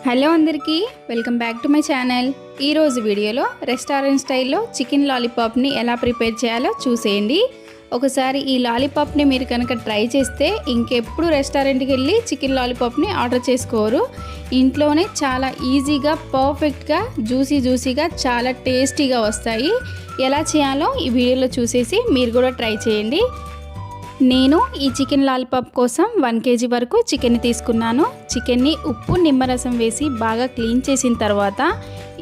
Hello అందరికీ welcome back to my channel. ఈరోజు వీడియోలో రెస్టారెంట్ స్టైల్లో చికెన్ లాలీపాప్ని ఎలా ప్రిపేర్ చేయాలో చూసేయండి. ఒకసారి ఈ లాలీపాప్ని మీరు కనుక ట్రై చేస్తే ఇంకెప్పుడు రెస్టారెంట్కి వెళ్ళి చికెన్ లాలీపాప్ని ఆర్డర్ చేసుకోరు. ఇంట్లోనే చాలా ఈజీగా పర్ఫెక్ట్గా జ్యూసీగా చాలా టేస్టీగా వస్తాయి. ఎలా చేయాలో ఈ వీడియోలో చూసేసి మీరు కూడా ట్రై చేయండి. నేను ఈ చికెన్ లాలీపాప్ కోసం 1 kg వరకు చికెన్ని తీసుకున్నాను. చికెన్ని ఉప్పు నిమ్మరసం వేసి బాగా క్లీన్ చేసిన తర్వాత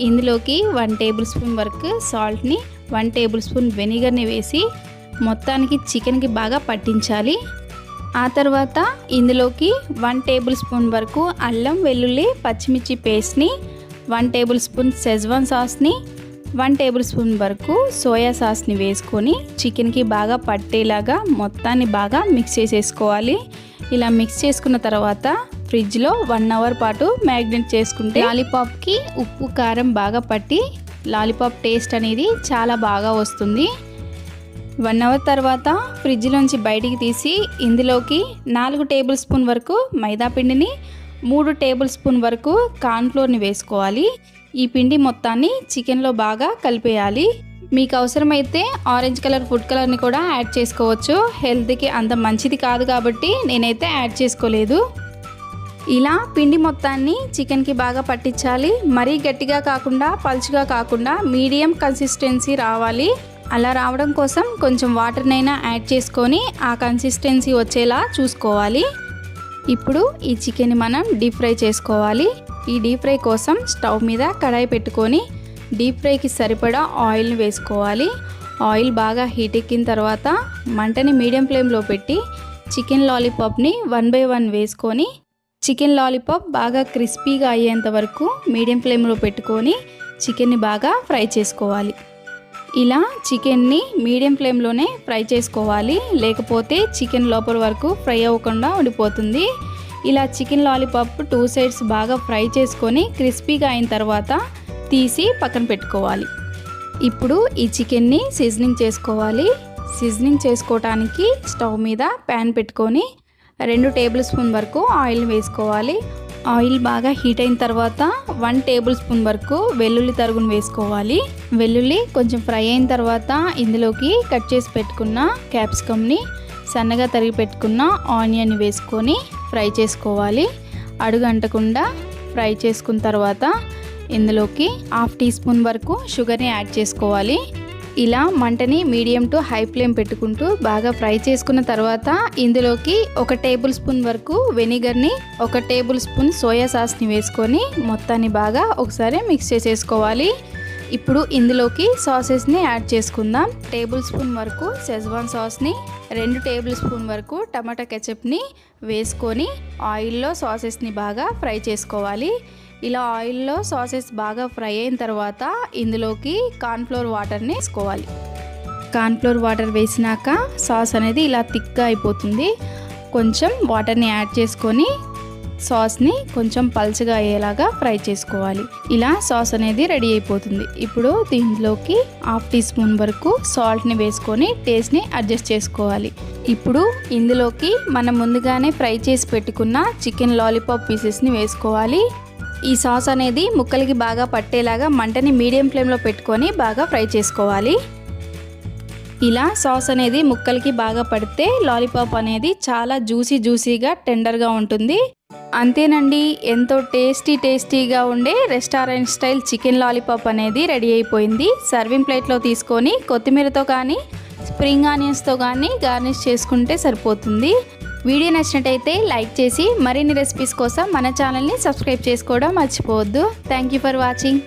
ఇందులోకి 1 టేబుల్ స్పూన్ వరకు సాల్ట్ని 1 టేబుల్ స్పూన్ వెనిగర్ని వేసి మొత్తానికి చికెన్కి బాగా పట్టించాలి. ఆ తర్వాత ఇందులోకి 1 టేబుల్ స్పూన్ వరకు అల్లం వెల్లుల్లి పచ్చిమిర్చి పేస్ట్ని 1 టేబుల్ స్పూన్ షెజ్వాన్ సాస్ని 1 టేబుల్ స్పూన్ వరకు సోయా సాస్ని వేసుకొని చికెన్కి బాగా పట్టేలాగా మొత్తాన్ని బాగా మిక్స్ చేసేసుకోవాలి. ఇలా మిక్స్ చేసుకున్న తర్వాత ఫ్రిడ్జ్లో 1 అవర్ పాటు మ్యారినేట్ చేసుకుంటే లాలీపాప్కి ఉప్పు కారం బాగా పట్టి లాలీపాప్ టేస్ట్ అనేది చాలా బాగా వస్తుంది. 1 అవర్ తర్వాత ఫ్రిడ్జ్లోంచి బయటికి తీసి ఇందులోకి 4 టేబుల్ స్పూన్ వరకు మైదా పిండిని 3 టేబుల్ స్పూన్ వరకు కార్న్ఫ్లోర్ని వేసుకోవాలి. ఈ పిండి మొత్తాన్ని చికెన్లో బాగా కలిపేయాలి. మీకు అవసరమైతే ఆరెంజ్ కలర్ ఫుడ్ కలర్ని కూడా యాడ్ చేసుకోవచ్చు. హెల్త్కి అంత మంచిది కాదు కాబట్టి నేనైతే యాడ్ చేసుకోలేదు. ఇలా పిండి మొత్తాన్ని చికెన్కి బాగా పట్టించాలి. మరీ గట్టిగా కాకుండా పలుచగా కాకుండా మీడియం కన్సిస్టెన్సీ రావాలి. అలా రావడం కోసం కొంచెం వాటర్నైనా యాడ్ చేసుకొని ఆ కన్సిస్టెన్సీ వచ్చేలా చూసుకోవాలి. ఇప్పుడు ఈ చికెన్ని మనం డీప్ ఫ్రై చేసుకోవాలి. ఈ డీప్ ఫ్రై కోసం స్టవ్ మీద కడాయి పెట్టుకొని డీప్ ఫ్రైకి సరిపడా ఆయిల్ని వేసుకోవాలి. ఆయిల్ బాగా హీట్ ఎక్కిన తర్వాత మంటని మీడియం ఫ్లేమ్లో పెట్టి చికెన్ లాలీపాప్ని 1 by 1 వేసుకొని చికెన్ లాలీపాప్ బాగా క్రిస్పీగా అయ్యేంత వరకు మీడియం ఫ్లేమ్లో పెట్టుకొని చికెన్ని బాగా ఫ్రై చేసుకోవాలి. ఇలా చికెన్ని మీడియం ఫ్లేమ్లోనే ఫ్రై చేసుకోవాలి, లేకపోతే చికెన్ లోపల వరకు ఫ్రై అవ్వకుండా ఉండిపోతుంది. ఇలా చికెన్ లాలీపాప్ 2 సైడ్స్ బాగా ఫ్రై చేసుకొని క్రిస్పీగా అయిన తర్వాత తీసి పక్కన పెట్టుకోవాలి. ఇప్పుడు ఈ చికెన్ని సీజనింగ్ చేసుకోవాలి. సీజనింగ్ చేసుకోవటానికి స్టవ్ మీద ప్యాన్ పెట్టుకొని 2 టేబుల్ స్పూన్ వరకు ఆయిల్ వేసుకోవాలి. ఆయిల్ బాగా హీట్ అయిన తర్వాత 1 టేబుల్ స్పూన్ వరకు వెల్లుల్లి తరుగును వేసుకోవాలి. వెల్లుల్లి కొంచెం ఫ్రై అయిన తర్వాత ఇందులోకి కట్ చేసి పెట్టుకున్న క్యాప్సికమ్ని సన్నగా తరిగి పెట్టుకున్న ఆనియన్ని వేసుకొని ఫ్రై చేసుకోవాలి. అడుగు అంటకుండా ఫ్రై చేసుకున్న తర్వాత ఇందులోకి 1/2 టీ స్పూన్ వరకు షుగర్ని యాడ్ చేసుకోవాలి. ఇలా మంటని మీడియం టు హై ఫ్లేమ్ పెట్టుకుంటూ బాగా ఫ్రై చేసుకున్న తర్వాత ఇందులోకి 1 టేబుల్ స్పూన్ వరకు వెనిగర్ని 1 టేబుల్ స్పూన్ సోయా సాస్ని వేసుకొని మొత్తాన్ని బాగా ఒకసారి మిక్స్ చేసేసుకోవాలి. ఇప్పుడు ఇందులోకి సాసెస్ని యాడ్ చేసుకుందాం. టేబుల్ స్పూన్ వరకు షెజ్వాన్ సాస్ని 2 టేబుల్ స్పూన్ వరకు టమాటా కెచప్ని వేసుకొని ఆయిల్లో సాసెస్ని బాగా ఫ్రై చేసుకోవాలి. ఇలా ఆయిల్లో సాసెస్ బాగా ఫ్రై అయిన తర్వాత ఇందులోకి కార్న్ఫ్లోర్ వాటర్ని వేసుకోవాలి. కార్న్ఫ్లోర్ వాటర్ వేసినాక సాస్ అనేది ఇలా థిక్గా అయిపోతుంది. కొంచెం వాటర్ని యాడ్ చేసుకొని సాస్ని కొంచెం పల్చగా అయ్యేలాగా ఫ్రై చేసుకోవాలి. ఇలా సాస్ అనేది రెడీ అయిపోతుంది. ఇప్పుడు దీంట్లోకి 1/2 టీ స్పూన్ వరకు సాల్ట్ని వేసుకొని టేస్ట్ని అడ్జస్ట్ చేసుకోవాలి. ఇప్పుడు ఇందులోకి మనం ముందుగానే ఫ్రై చేసి పెట్టుకున్న చికెన్ లాలీపాప్ పీసెస్ని వేసుకోవాలి. ఈ సాస్ అనేది ముక్కలకి బాగా పట్టేలాగా మంటని మీడియం ఫ్లేమ్లో పెట్టుకొని బాగా ఫ్రై చేసుకోవాలి. ఇలా సాస్ అనేది ముక్కలకి బాగా పడితే లాలీపాప్ అనేది చాలా జ్యూసీగా టెండర్గా ఉంటుంది. అంతేనండి, ఎంతో టేస్టీగా ఉండే రెస్టారెంట్ స్టైల్ చికెన్ లాలీపాప్ అనేది రెడీ అయిపోయింది. సర్వింగ్ ప్లేట్లో తీసుకొని కొత్తిమీరతో కానీ స్ప్రింగ్ ఆనియన్స్తో కానీ గార్నిష్ చేసుకుంటే సరిపోతుంది. వీడియో నచ్చినట్టయితే లైక్ చేసి మరిన్ని రెసిపీస్ కోసం మన ఛానల్ని సబ్స్క్రైబ్ చేసుకోవడం మర్చిపోవద్దు. Thank you for watching.